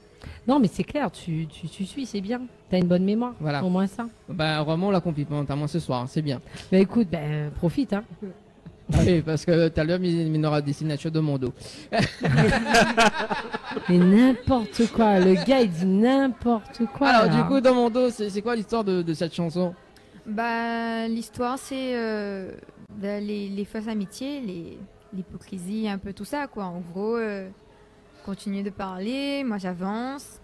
Non, mais c'est clair, tu suis, c'est bien. T'as une bonne mémoire. Voilà. Au moins ça. Bah, vraiment, la compliment, notamment ce soir, c'est bien. Bah écoute, ben profite, hein. Oui, parce que tout à l'heure, il aura des signatures de mon dos. Mais n'importe quoi. Le gars, il dit n'importe quoi. Alors, là. du coup, dans mon dos, c'est quoi l'histoire de cette chanson? Bah, l'histoire, c'est les fausses amitiés, l'hypocrisie, un peu tout ça, quoi. En gros, continuer de parler, moi j'avance.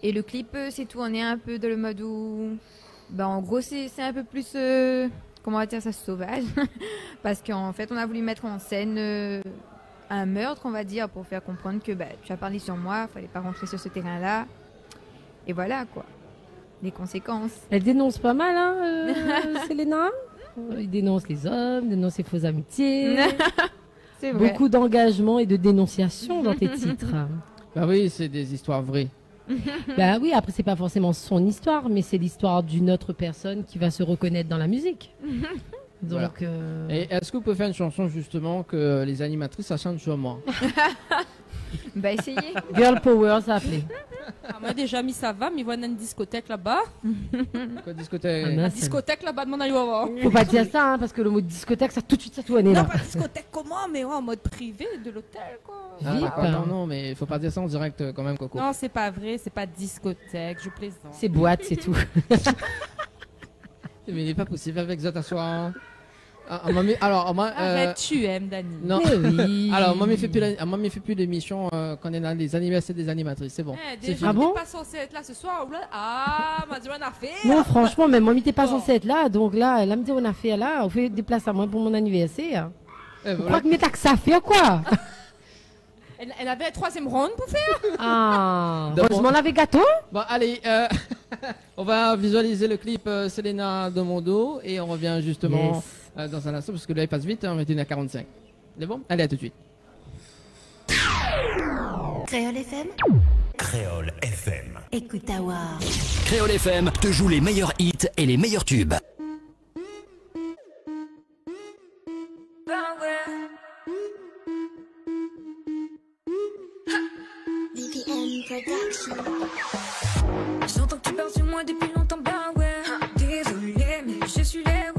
Et le clip s'est tourné un peu dans le mode où, en gros, c'est un peu plus, comment on va dire ça, sauvage. Parce qu'en fait, on a voulu mettre en scène un meurtre, on va dire, pour faire comprendre que tu as parlé sur moi, fallait pas rentrer sur ce terrain-là. Et voilà, quoi. Les conséquences. Elle dénonce pas mal, hein, Selena. Il dénonce les hommes, dénonce les fausses amitiés. C'est vrai. Beaucoup d'engagement et de dénonciation dans tes titres. Bah oui, c'est des histoires vraies. Bah oui, après c'est pas forcément son histoire, mais c'est l'histoire d'une autre personne qui va se reconnaître dans la musique. Donc, voilà. Et est-ce que vous pouvez faire une chanson justement que les animatrices ça chante sur moi? Essayez. Girl Power, ça appelé. Moi déjà, ça va, mais voilà une discothèque là-bas. Quoi, discothèque? Ah, Discothèque là-bas, demande à voir. Faut pas dire ça, hein, parce que le mot discothèque, ça tout de suite, ça tout est Non, là. pas discothèque comment, mais en mode privé de l'hôtel, quoi. Non, mais il faut pas dire ça en direct quand même, Coco. Non, c'est pas vrai, c'est pas discothèque, je plaisante. C'est boîte, c'est tout. Mais il n'est pas possible avec ça t'asseoir. Arrête, tu aimes, Dani. Non. Mais oui. Alors, moi, il fait plus d'émissions quand on est dans les anniversaires des animatrices. C'est bon. Déjà, Ah bon? t'es pas censé être là ce soir. M'a dit, on a fait. Non, franchement, même moi, t'es pas censé être là. Donc là, elle me dit, on a fait là, on fait des places à moi pour mon anniversaire. Je crois que t'as que ça à faire, quoi. Elle avait un troisième round pour faire. Ah, heureusement, on avait gâteau. Bon, allez, on va visualiser le clip Selena de mon dos et on revient justement dans un instant parce que là, il passe vite, on est 21h45. C'est bon? Allez, à tout de suite. Créole FM. Créole FM. Écoute Awar. Créole FM te joue les meilleurs hits et les meilleurs tubes. J'entends que tu parles sur moi depuis longtemps, désolé, mais je suis là,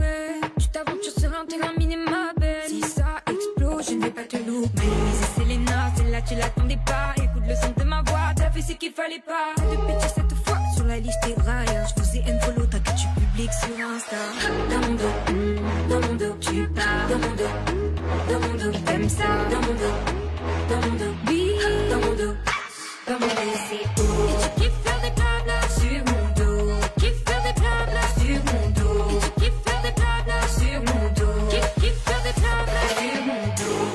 Tu t'aventures sur un terrain miné, ma belle. Si ça explose, je ne vais pas te louper. C'est Selena, celle-là tu l'attendais pas. Écoute le son de ma voix, t'as fait ce qu'il fallait pas. Pas de petit cette fois sur la liste des rails. Je vous ai un follow, t'as que tu publiques sur Insta. Dans mon dos, tu pars. Dans mon dos, t'aimes ça. Dans mon dos, oui, dans mon dos, c'est où. Et tu kiffes faire des blabla sur mon dos. Kiffes faire des blabla sur mon dos. Et tu kiffes faire des blabla sur mon dos. Kiffes faire des blabla sur mon dos.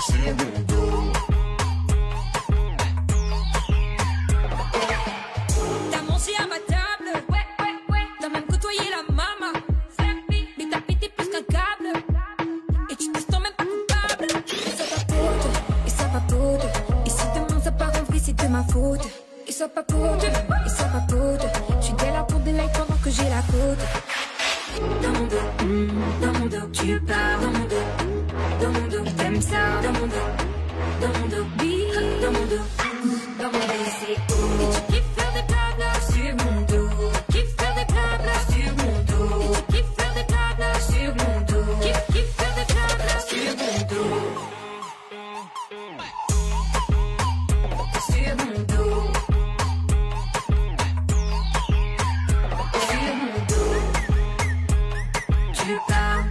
Sur mon dos. T'as mangé à ma table. Ouais. T'as même côtoyé la mama. Mais t'as pété plus qu'un câble. Et tu te sens même pas coupable. Et ça papote. Et si demain ça part en vrille, c'est de ma faute. Et ça papote. Je suis dès là pour des likes pendant que j'ai la côte. Dans mon dos, tu pars. Dans mon dos, t'aimes ça. Dans mon dos, oui. Dans mon dos, c'est où. Et tu kiffes faire des blabla sur mon dos. Kiffes faire des blabla sur mon dos. Et tu kiffes faire des blabla sur mon dos. Kiffes faire des blabla sur mon dos. Sur mon dos. Sur mon dos. Tu pars.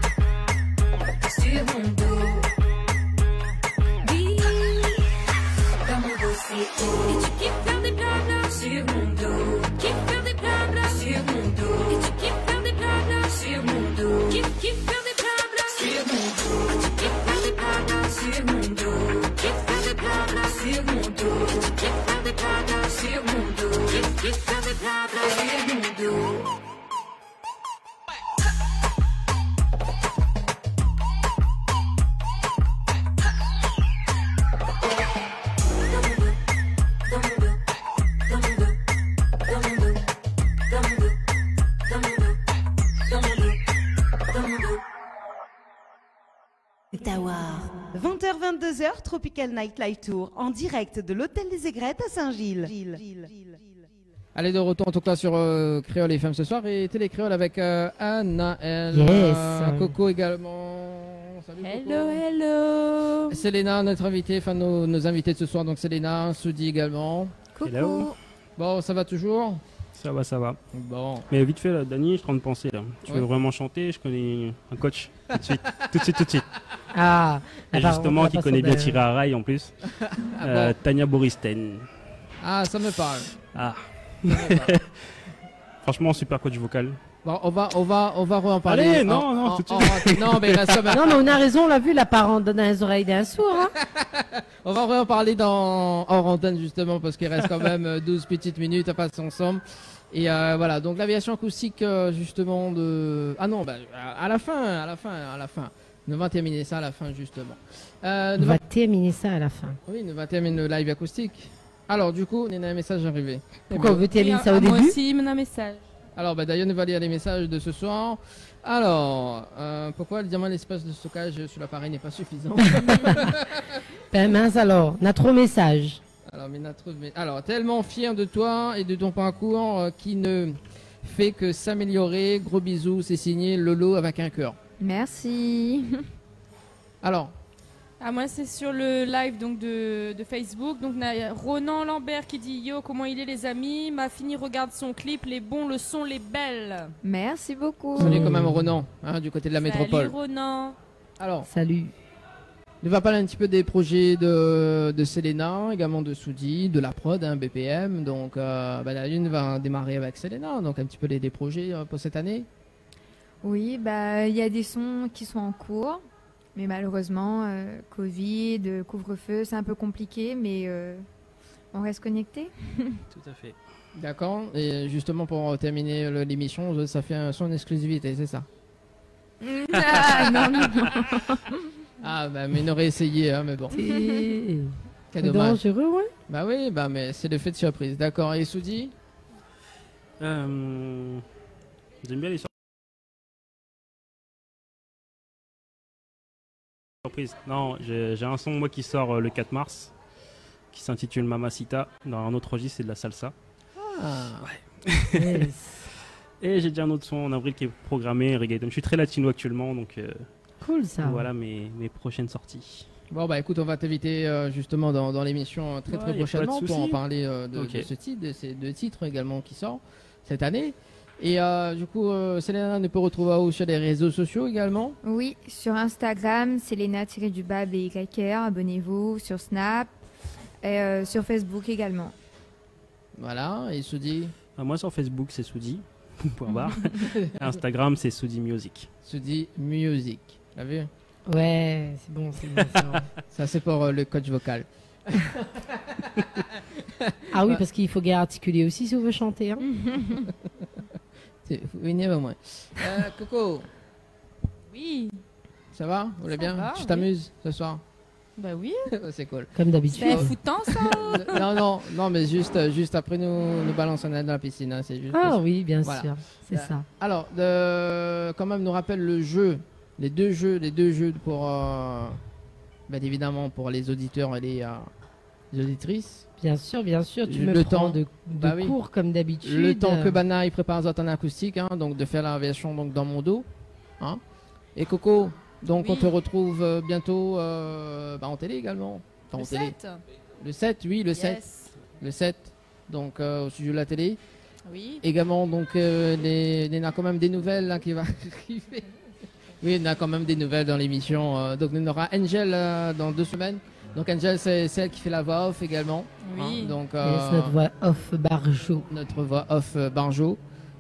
Sur mon dos. Oui. Dans mon dos, c'est où. Et tu kiffes faire des blabla sur mon dos. Kiffes faire des blabla sur mon dos. Et tu kiffes faire des blabla sur mon dos. Kiffes faire des blabla sur mon dos. Ah, tu kiffes faire des blabla sur mon dos. Kiffes faire des blabla sur mon dos. Et tu kiffes faire des blabla sur mon dos. Kiffes faire des blabla sur mon dos. Awar. 20h-22h, Tropical Night Live Tour, en direct de l'Hôtel des Aigrettes à Saint-Gilles. Allez, de retour en tout cas sur Créole FM ce soir et Télé Créole avec Anaël, Coco également. Salut Coco. Hello. Selena, notre invitée, enfin nos invités de ce soir, donc Selena, Soudi également. Coucou. Hello. Bon, ça va toujours? Ça va. Bon. Mais vite fait, là, Dani, je suis en train de penser. Là. Tu veux vraiment chanter? Je connais un coach. Tout de suite. Ah, Et justement, qui connaît bien tirer à rail en plus. Ah bon. Tania Boristen. Ah, ça me parle. Ah. Franchement, super coach vocal. Bon, on va en parler. Allez, non, tout de suite. Non, mais reste quand même. Non, mais on a raison, on l'a vu, la parente donne dans les oreilles d'un sourd. Hein. On va en parler hors antenne justement parce qu'il reste quand même 12 petites minutes à passer ensemble. Et voilà, donc l'aviation acoustique justement de... Ah non, à la fin. Nous va terminer ça à la fin justement. On va terminer ça à la fin. Oui, nous va terminer le live acoustique. Alors du coup, on a un message arrivé. Pourquoi on veut terminer ça au Moi début? aussi, un message. Alors, d'ailleurs, nous va lire les messages de ce soir. Alors, pourquoi le diamant l'espace de stockage sur l'appareil n'est pas suffisant? Ben mince alors, on a trop de messages. Alors, tellement fier de toi et de ton parcours qui ne fait que s'améliorer. Gros bisous, c'est signé Lolo avec un cœur. Merci. Alors, Ah, moi, c'est sur le live donc de Facebook. Donc, on a Ronan Lambert qui dit Yo, comment il est, les amis? Ma fini regarde son clip. Les bons, le son, les belles. Merci beaucoup. salut quand même Ronan, hein, du côté de la métropole. Salut, Ronan. Alors, Salut. on va parler un petit peu des projets de Selena, également de Soudi, de la prod, hein, BPM. Donc, la lune va démarrer avec Selena. Donc, un petit peu des projets pour cette année. Oui, il y a des sons qui sont en cours. Mais malheureusement, Covid, couvre-feu, c'est un peu compliqué, mais on reste connecté. Tout à fait. D'accord. Et justement, pour terminer l'émission, ça fait un son d'exclusivité, c'est ça? Ah, non. Ah, mais on aurait essayé, hein, mais bon. C'est dommage. dangereux, ouais. Bah oui, mais c'est le fait de surprise. D'accord. Et Soudi? J'aime bien les surprises. Non, j'ai un son moi qui sort le 4 mars qui s'intitule Mamacita. Dans un autre registre, c'est de la salsa. Ah. Ouais. Yes. Et j'ai déjà un autre son en avril qui est programmé, reggaeton. Je suis très latino actuellement, donc Cool ça. voilà mes prochaines sorties. Bon, écoute, on va t'inviter justement dans l'émission très Ouais, y a pas de prochainement pour en souci. parler Ok. de ce titre, de ces deux titres également qui sortent cette année. Et du coup, Selena ne peut retrouver où sur les réseaux sociaux également? Oui, sur Instagram, Selena-BYR, abonnez-vous, sur Snap, et sur Facebook également. Voilà, et Soudi? Moi sur Facebook c'est Soudi. Instagram c'est Soudi Music. Soudi Music. T'as vu? Ouais, c'est bon, c'est bon. Ça, c'est pour le coach vocal. Ah oui, parce qu'il faut bien articuler aussi si on veut chanter. Hein. Oui, au moins. Coco, Oui. ça va? Vous allez Ça bien? va, Tu oui. t'amuses ce soir? Bah oui. C'est cool. Comme d'habitude. C'est foutant, ça. Non, mais juste après nous balançons dans la piscine. Hein, c'est juste Ah parce- oui, bien Voilà. sûr. C'est ça. Alors, quand même, nous rappelle le jeu, les deux jeux pour, évidemment, pour les auditeurs et les auditrices. Bien sûr, tu Le me prends temps. de Bah oui. cours comme d'habitude. Le temps que Bana il prépare un acoustique, hein, donc de faire la version donc dans mon dos. Hein. Et Coco, donc Oui. on te retrouve bientôt en télé également. Enfin, Le en télé. 7. Le 7, oui, le 7. Yes. Le 7, donc au studio de la télé. Oui. Également, donc, il y en a quand même des nouvelles là, qui va arriver. Oui, il y en a quand même des nouvelles dans l'émission. Donc, on aura Angel dans 2 semaines. Donc, Angel, c'est celle qui fait la voix off également. Oui. Hein, donc, Yes, notre voix off Barjo. notre voix off Barjo.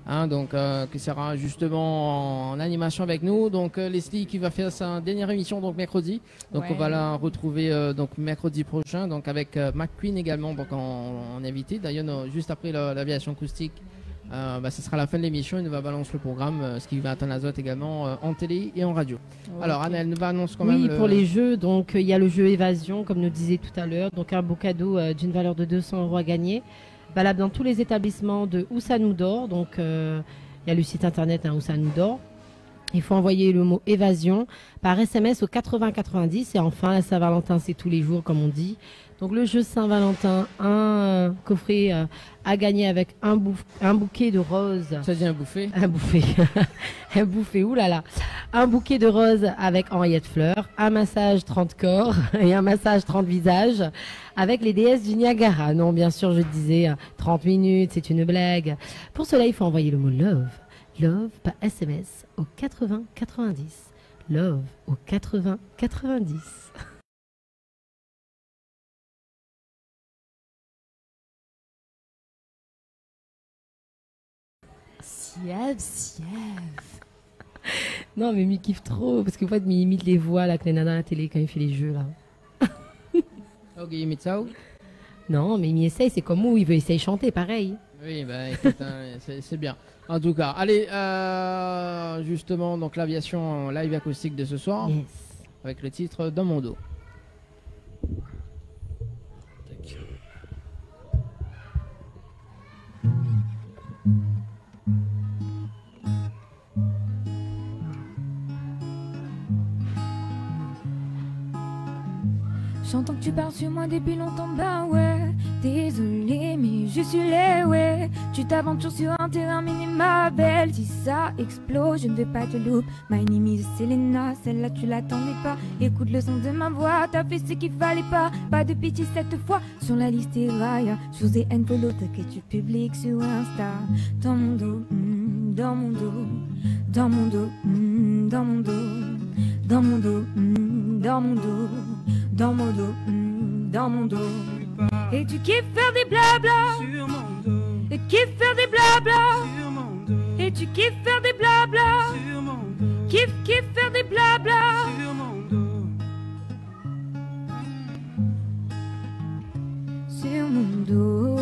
Hein, donc, qui sera justement en animation avec nous. Donc, Leslie qui va faire sa dernière émission donc mercredi. Donc, Ouais. on va la retrouver donc mercredi prochain. Donc, avec McQueen également donc, en invité. D'ailleurs, juste après l'aviation acoustique, ce sera la fin de l'émission. Il nous va balancer le programme, ce qui va atteindre Azote également en télé et en radio. Alors, Anna, elle nous va annoncer quand même. Oui, pour les jeux, donc il y a le jeu Évasion, comme nous disait tout à l'heure. Donc un beau cadeau d'une valeur de 200 € à gagner. Valable dans tous les établissements de Où ça nous dort. Donc il y a le site internet Où ça nous dort. Il faut envoyer le mot Évasion par SMS au 8090. Et enfin, la Saint-Valentin, c'est tous les jours, comme on dit. Donc le jeu Saint-Valentin, un coffret à gagner avec un bouquet de roses. Ça dit un bouffet. Un bouffet. Un bouffet, oulala. Un bouquet de roses avec Henriette Fleur, un massage 30 corps et un massage 30 visages avec les déesses du Niagara. Non, bien sûr, je disais 30 minutes, c'est une blague. Pour cela, il faut envoyer le mot love. Love par SMS au 8090. Love au 80-90. Siève. Non, mais il kiffe trop parce que en fait, il imite les voix là que les nanas à la télé quand il fait les jeux là. Ok, il imite ça ou? Non, mais il essaye, c'est comme où il veut essayer de chanter, pareil. Oui, bah écoute, hein, c'est bien. En tout cas, allez, justement, donc l'aviation live acoustique de ce soir, Yes. avec le titre Dans mon dos. J'entends que tu parles sur moi depuis longtemps, bah ouais. Désolé, mais je suis là, ouais. Tu t'aventures sur un terrain miné, ma belle. Si ça explose, je ne vais pas te louper. My name is Selena, celle-là tu l'attendais pas. Écoute le son de ma voix, t'as fait ce qu'il fallait pas. Pas de pitié cette fois, sur la liste des rails. Sur des enveloppes que tu publies sur Insta. Dans mon dos, dans mon dos. Dans mon dos, dans mon dos. Dans mon dos, dans mon dos. Dans mon dos, dans mon dos. Et tu kiffes faire des blabla sur mon dos. Et kiffes faire des blabla sur mon dos. Et tu kiffes faire des blabla sur mon dos. Kiffe faire des blabla sur mon dos. Sur mon dos.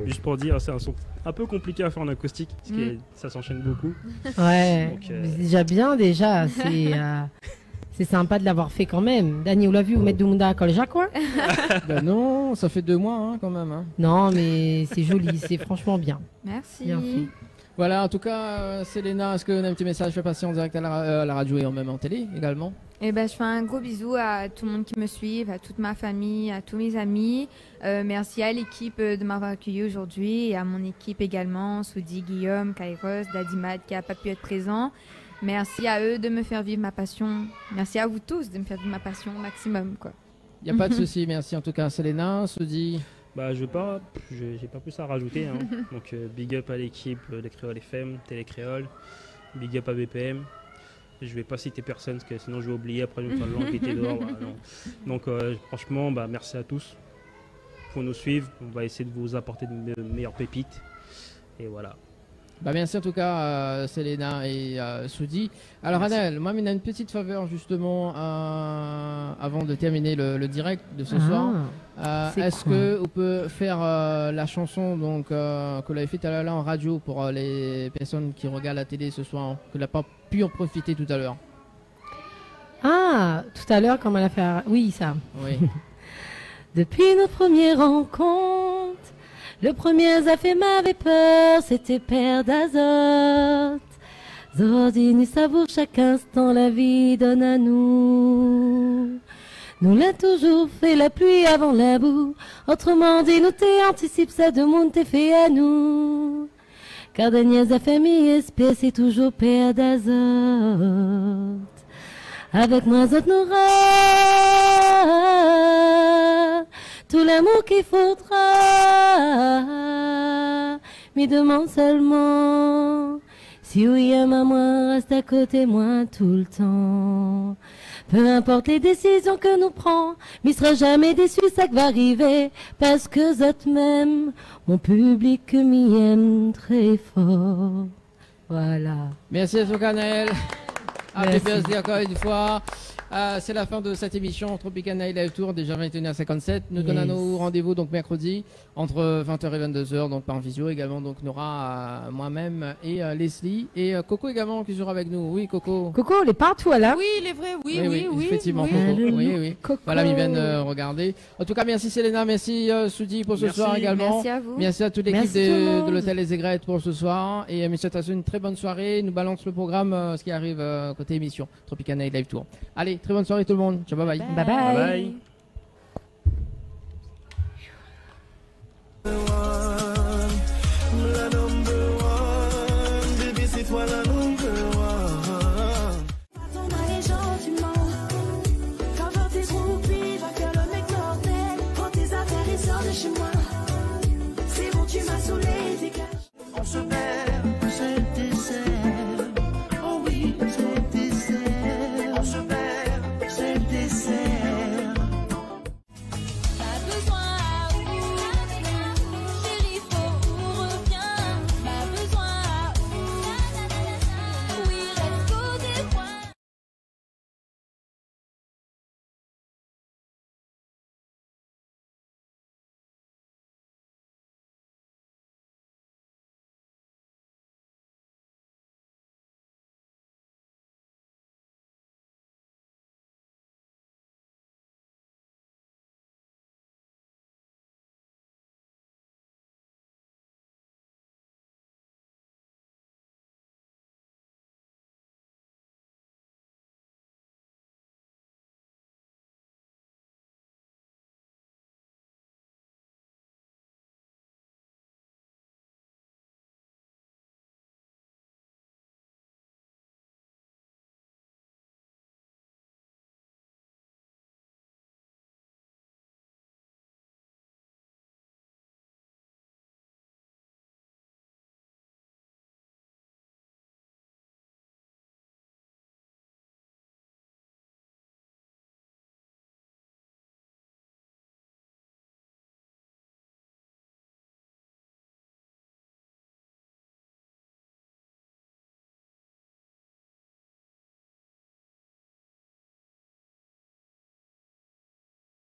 Juste pour dire, c'est un son un peu compliqué à faire en acoustique, parce que ça s'enchaîne beaucoup. Ouais, Donc, c'est déjà bien déjà. C'est sympa de l'avoir fait quand même. Dani, vous l'avez vu, vous mettez Dumunda à Colja, quoi? Ben non, ça fait 2 mois hein, quand même. Hein. Non, mais c'est joli, c'est franchement bien. Merci. Bien fait. Voilà, en tout cas, Selena, est-ce qu'on a un petit message fait passer en direct à la radio et même en télé également? Eh ben, je fais un gros bisou à tout le monde qui me suit, à toute ma famille, à tous mes amis. Merci à l'équipe de m'avoir accueilli aujourd'hui et à mon équipe également, Soudi, Guillaume, Kairos, Dadimad qui n'a pas pu être présent. Merci à eux de me faire vivre ma passion. Merci à vous tous de me faire vivre ma passion au maximum, quoi. Il n'y a pas de souci, merci en tout cas Selena, Soudi. Bah, j'ai pas plus à rajouter. Hein. Donc, big up à l'équipe de Créole FM, Télé Créole. Big up à BPM. Je vais pas citer personne parce que sinon je vais oublier après je vais me faire l'enquêter dehors. Voilà, non. Donc, franchement, bah, merci à tous pour nous suivre. On va essayer de vous apporter de meilleures pépites. Et voilà. Bah merci en tout cas Selena et Soudi. Alors Anaël, moi il y a une petite faveur justement avant de terminer le direct de ce soir. Est-ce que vous peut faire la chanson donc que vous avez fait tout à l'heure en radio pour les personnes qui regardent la télé ce soir, que n'a pas pu en profiter tout à l'heure? Ah, tout à l'heure quand elle a fait... Oui, ça. Oui. Depuis nos premières rencontres, le premier fait m'avait peur, c'était Père d'Azote. Zordi nous savoure chaque instant, la vie donne à nous. Nous l'a toujours fait la pluie avant la boue. Autrement dit, nous t'es anticipe ça de monde t'es fait à nous. Car Daniel a fait mi espèce, c'est toujours Père d'Azote. Avec moi, Zot n'aura tout l'amour qu'il faudra. Mais demande seulement si oui à moi, reste à côté moi tout le temps. Peu importe les décisions que nous prend, mais sera jamais déçu, ça va arriver. Parce que Zot même, mon public m'y aime très fort. Voilà. Merci à toi Anaël. Happy birthday encore une fois. C'est la fin de cette émission Tropical Night Live Tour, déjà 21h57. Nous donnons rendez-vous donc mercredi entre 20h et 22h, donc par visio également. Donc Nora, moi-même et Leslie et Coco également qui sera avec nous. Oui, Coco. Coco, elle est partout là. Oui, il est vrai, oui. Effectivement, oui. Coco. Oui. Coco. Voilà, ils viennent regarder. En tout cas, merci Selena, merci Soudi pour ce soir également. Merci à vous. Merci à toute l'équipe de l'hôtel Les Aigrettes pour ce soir. Et monsieur Tassou, une très bonne soirée. Nous balance le programme, ce qui arrive côté émission Tropical Night Live Tour. Allez, très bonne soirée tout le monde. Ciao, bye bye. Bye bye. Bye bye.